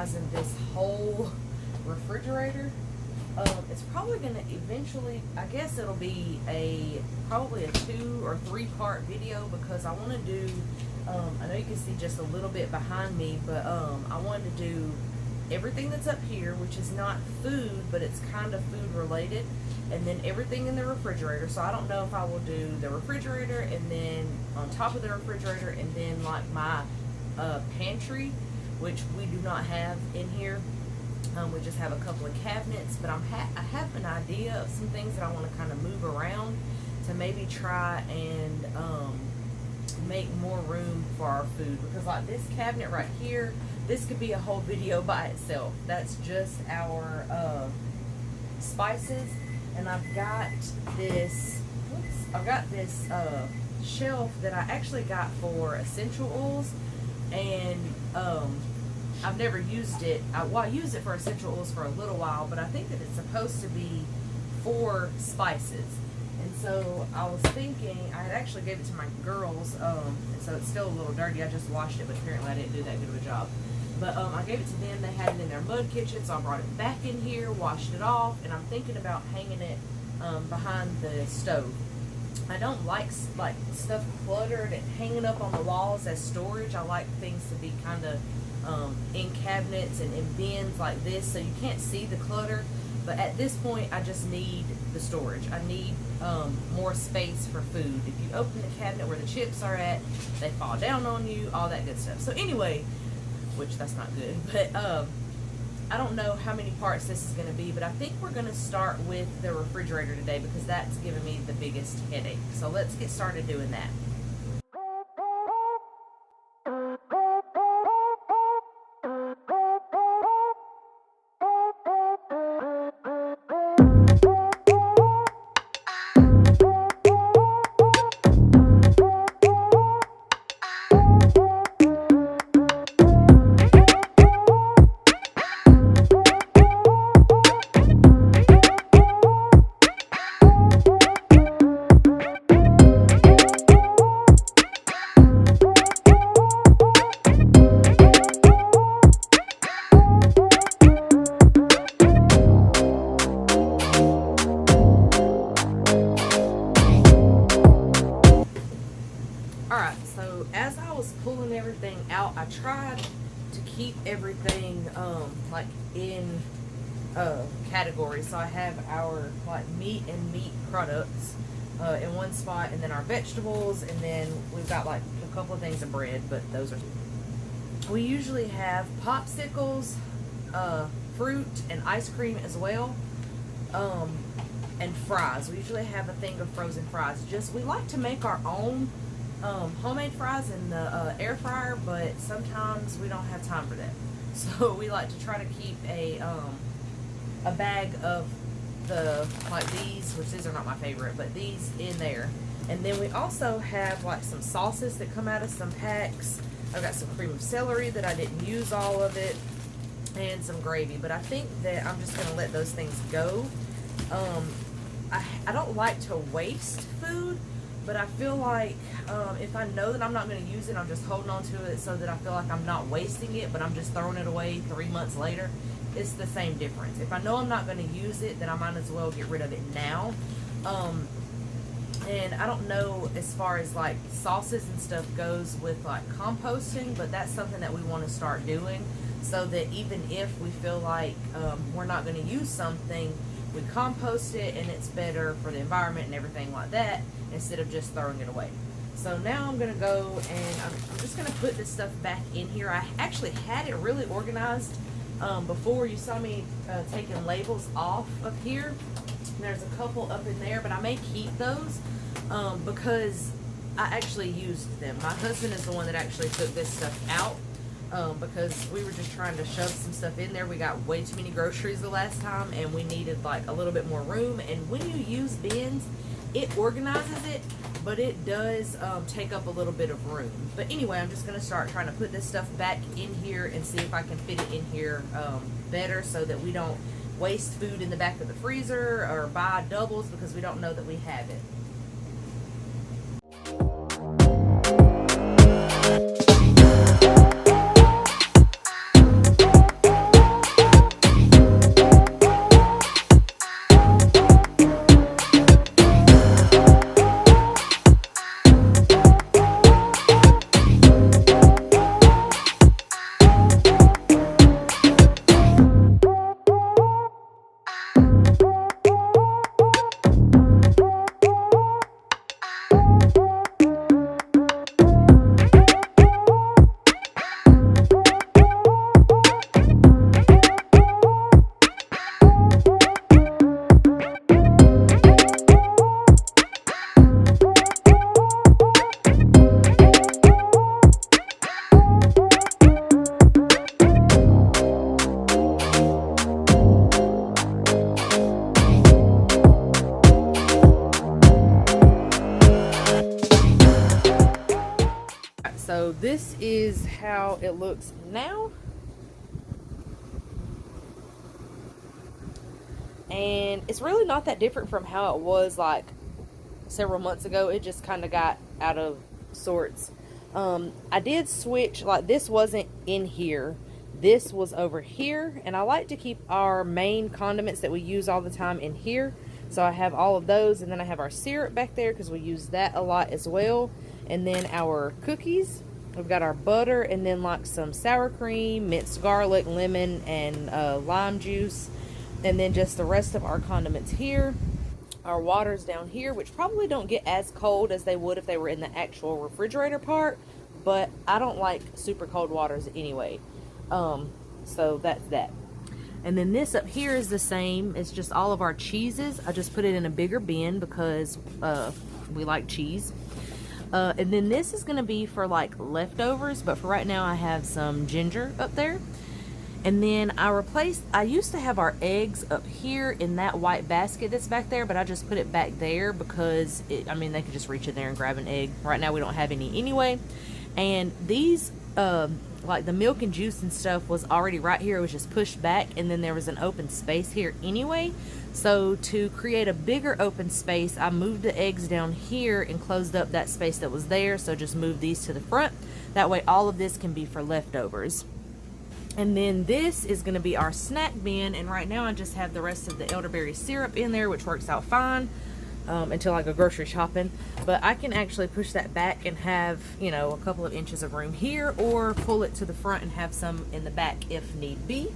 organizing this whole refrigerator. It's probably going to eventually, I guess it'll be probably a 2 or 3 part video, because I want to do, I know you can see just a little bit behind me, but I wanted to do everything that's up here, which is not food, but it's kind of food related, and then everything in the refrigerator. So I don't know if I will do the refrigerator, and then on top of the refrigerator, and then like my pantry, which we do not have in here. We just have a couple of cabinets, but I have an idea of some things that I want to kind of move around to maybe try and make more room for our food, because like this cabinet right here, this could be a whole video by itself. That's just our spices, and I've got this shelf that I actually got for essential oils, and I've never used it. I used it for essential oils for a little while, but I think that it's supposed to be for spices. And so I was thinking, I had actually gave it to my girls, and so it's still a little dirty. I just washed it, but apparently I didn't do that good of a job. But I gave it to them. They had it in their mud kitchen, so I brought it back in here, washed it off, and I'm thinking about hanging it behind the stove. I don't like stuff cluttered and hanging up on the walls as storage. I like things to be kind of in cabinets and in bins like this, so you can't see the clutter. But at this point, I just need the storage. I need more space for food. If you open the cabinet where the chips are at, they fall down on you, all that good stuff. So anyway, which that's not good, but I don't know how many parts this is going to be, but I think we're going to start with the refrigerator today, because that's giving me the biggest headache. So let's get started doing that. Alright, so as I was pulling everything out, I tried to keep everything like in categories. So I have our like meat and meat products in one spot, and then our vegetables, and then we've got like a couple of things of bread, but those are, we usually have popsicles, fruit and ice cream as well, and fries. We usually have a thing of frozen fries. Just, we like to make our own homemade fries in the air fryer, but sometimes we don't have time for that. So we like to try to keep a bag of the, like these, which these are not my favorite, but these in there. And then we also have like some sauces that come out of some packs. I've got some cream of celery that I didn't use all of it, and some gravy, but I think that I'm just going to let those things go. I don't like to waste food, but I feel like if I know that I'm not going to use it, I'm just holding on to it so that I feel like I'm not wasting it, but I'm just throwing it away 3 months later. It's the same difference. If I know I'm not going to use it, then I might as well get rid of it now. And I don't know as far as like sauces and stuff goes with like composting, but that's something that we want to start doing, so that even if we feel like we're not going to use something, we compost it and it's better for the environment and everything like that, instead of just throwing it away. So now I'm going to go and I'm just going to put this stuff back in here. I actually had it really organized before. You saw me taking labels off of here. There's a couple up in there, but I may keep those because I actually used them. My husband is the one that actually took this stuff out because we were just trying to shove some stuff in there. We got way too many groceries the last time, and we needed like a little bit more room. And when you use bins, it organizes it, but it does take up a little bit of room. But anyway, I'm just going to start trying to put this stuff back in here and see if I can fit it in here better, so that we don't waste food in the back of the freezer or buy doubles because we don't know that we have it. this is how it looks now. And it's really not that different from how it was like several months ago. It just kind of got out of sorts. I did switch, like this wasn't in here. This was over here, and I like to keep our main condiments that we use all the time in here. So I have all of those, and then I have our syrup back there because we use that a lot as well. And then our cookies. We've got our butter, and then like some sour cream, minced garlic, lemon, and lime juice. And then just the rest of our condiments here. Our waters down here, which probably don't get as cold as they would if they were in the actual refrigerator part. But I don't like super cold waters anyway. So that's that. And then this up here is the same. It's just all of our cheeses. I just put it in a bigger bin because we like cheese. And then this is going to be for like leftovers, but for right now I have some ginger up there. And then I used to have our eggs up here in that white basket that's back there, but I just put it back there because they could just reach in there and grab an egg. Right now we don't have any anyway. And these, like the milk and juice and stuff was already right here. It was just pushed back, and then there was an open space here anyway. So to create a bigger open space, I moved the eggs down here and closed up that space that was there. So just move these to the front. That way all of this can be for leftovers. And then this is going to be our snack bin, and right now I just have the rest of the elderberry syrup in there, which works out fine until I go grocery shopping. But I can actually push that back and have, a couple of inches of room here, or pull it to the front and have some in the back if need be.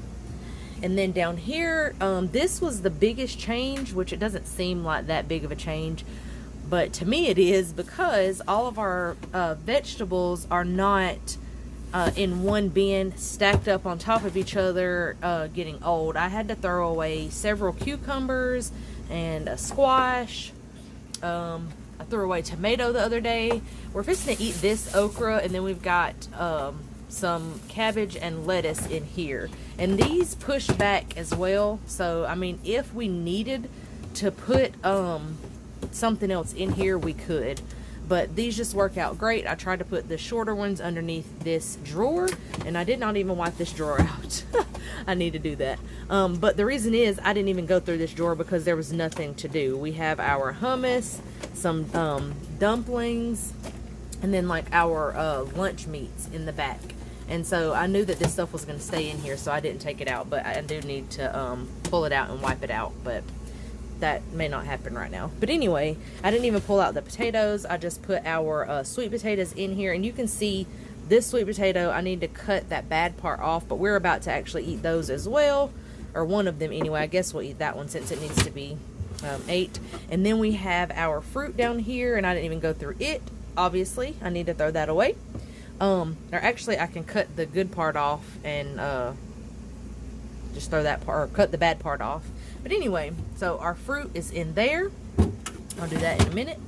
And then down here, this was the biggest change, which it doesn't seem like that big of a change, but to me it is, because all of our vegetables are not in one bin stacked up on top of each other, getting old. I had to throw away several cucumbers and a squash. I threw away tomato the other day. We're fixing to eat this okra, and then we've got some cabbage and lettuce in here, and these push back as well. So if we needed to put something else in here, we could. But these just work out great. I tried to put the shorter ones underneath this drawer, and I did not even wipe this drawer out. I need to do that. But the reason is I didn't even go through this drawer because there was nothing to do. We have our hummus, some dumplings, and then like our lunch meats in the back. And so I knew that this stuff was going to stay in here, so I didn't take it out. But I do need to pull it out and wipe it out. But that may not happen right now. But anyway, I didn't even pull out the potatoes. I just put our sweet potatoes in here, and you can see this sweet potato, I need to cut that bad part off, but we're about to actually eat those as well, or one of them anyway. I guess we'll eat that one since it needs to be ate. And then we have our fruit down here, and I didn't even go through it, obviously. I need to throw that away. Or actually I can cut the good part off and just throw that part, or cut the bad part off. But anyway, so our fruit is in there. I'll do that in a minute.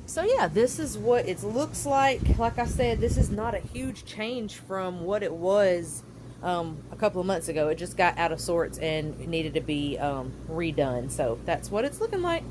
So yeah, this is what it looks like. Like I said, this is not a huge change from what it was a couple of months ago. It just got out of sorts and it needed to be redone. So that's what it's looking like.